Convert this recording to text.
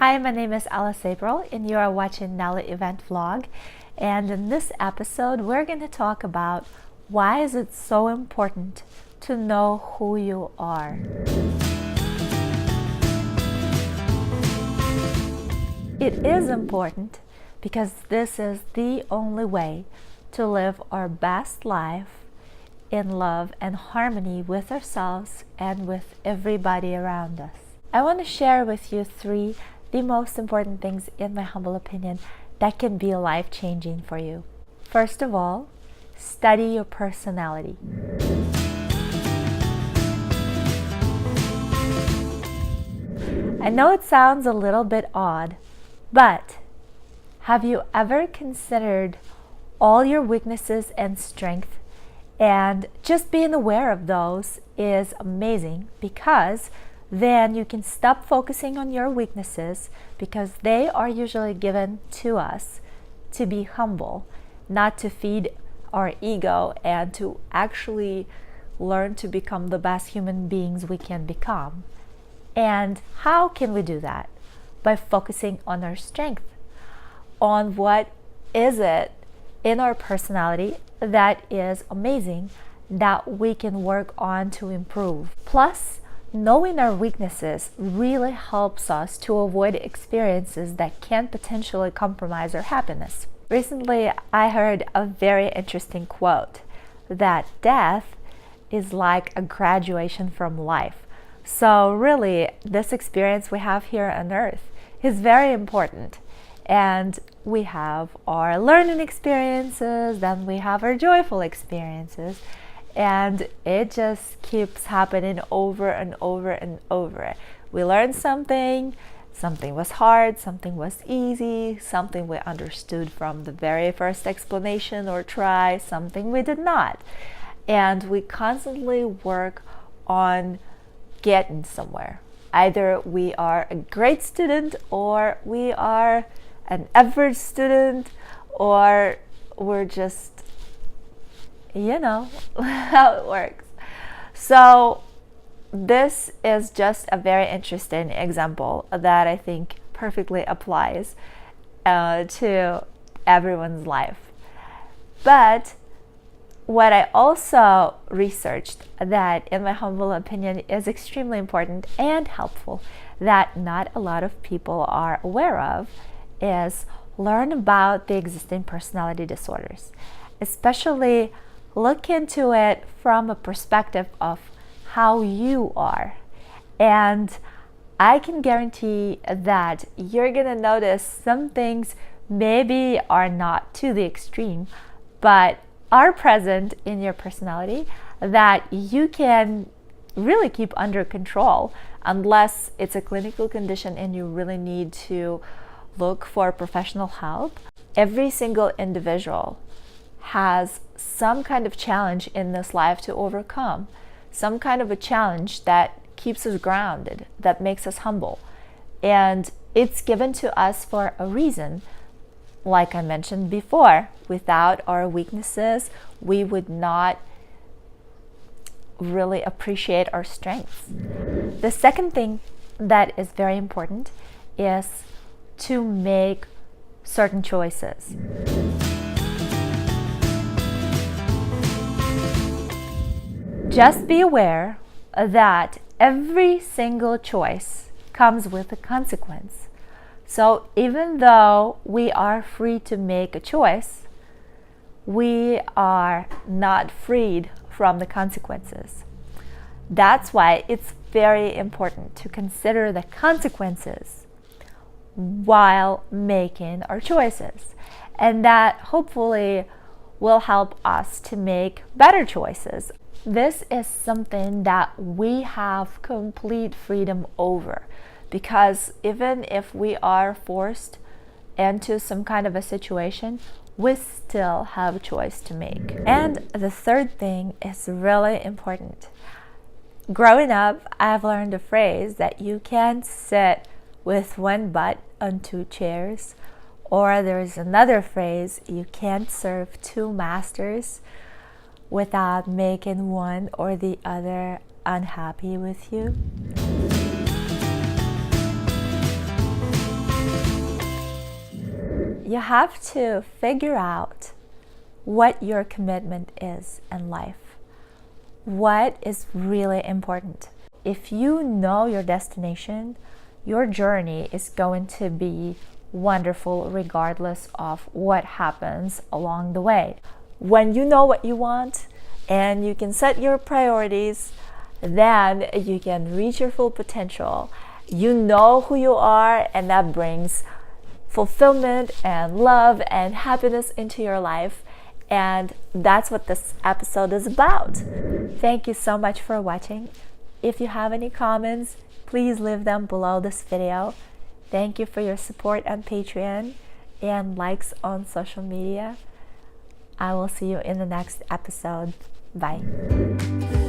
Hi, my name is Alice April and you are watching NELLY event vlog. And in this episode, we're going to talk about why is it so important to know who you are. It is important because this is the only way to live our best life in love and harmony with ourselves and with everybody around us. I want to share with you the most important things, in my humble opinion, that can be life-changing for you. First of all, study your personality. I know it sounds a little bit odd, but have you ever considered all your weaknesses and strengths? And just being aware of those is amazing, because then you can stop focusing on your weaknesses, because they are usually given to us to be humble, not to feed our ego, and to actually learn to become the best human beings we can become. And how can we do that? By focusing on our strength, on what is it in our personality that is amazing, that we can work on to improve. Plus, knowing our weaknesses really helps us to avoid experiences that can potentially compromise our happiness. Recently, I heard a very interesting quote that death is like a graduation from life. So really, this experience we have here on earth is very important. And we have our learning experiences, then we have our joyful experiences. And it just keeps happening over and over and over. We learned something was hard, something was easy, something we understood from the very first explanation or try, something we did not. And we constantly work on getting somewhere. Either we are a great student, or we are an average student, or we're just, you know how it works. So this is just a very interesting example that I think perfectly applies to everyone's life. But what I also researched, that in my humble opinion is extremely important and helpful, that not a lot of people are aware of, is learn about the existing personality disorders. Especially look into it from a perspective of how you are. And I can guarantee that you're gonna notice some things maybe are not to the extreme, but are present in your personality that you can really keep under control, unless it's a clinical condition and you really need to look for professional help. Every single individual has some kind of challenge in this life to overcome, some kind of a challenge that keeps us grounded, that makes us humble. And it's given to us for a reason. Like I mentioned before, without our weaknesses, we would not really appreciate our strengths. The second thing that is very important is to make certain choices. Just be aware that every single choice comes with a consequence. So even though we are free to make a choice, we are not freed from the consequences. That's why it's very important to consider the consequences while making our choices. And that hopefully will help us to make better choices. This is something that we have complete freedom over, because even if we are forced into some kind of a situation, we still have a choice to make. And the third thing is really important. Growing up, I've learned a phrase that you can't sit with one butt on two chairs, or there's another phrase, you can't serve two masters without making one or the other unhappy with you. you have to figure out what your commitment is in life. What is really important? If you know your destination, your journey is going to be wonderful regardless of what happens along the way. When you know what you want and you can set your priorities, then you can reach your full potential. You know who you are, and that brings fulfillment and love and happiness into your life. And that's what this episode is about. Thank you so much for watching. If you have any comments, please leave them below this video. Thank you for your support on Patreon and likes on social media. I will see you in the next episode. Bye.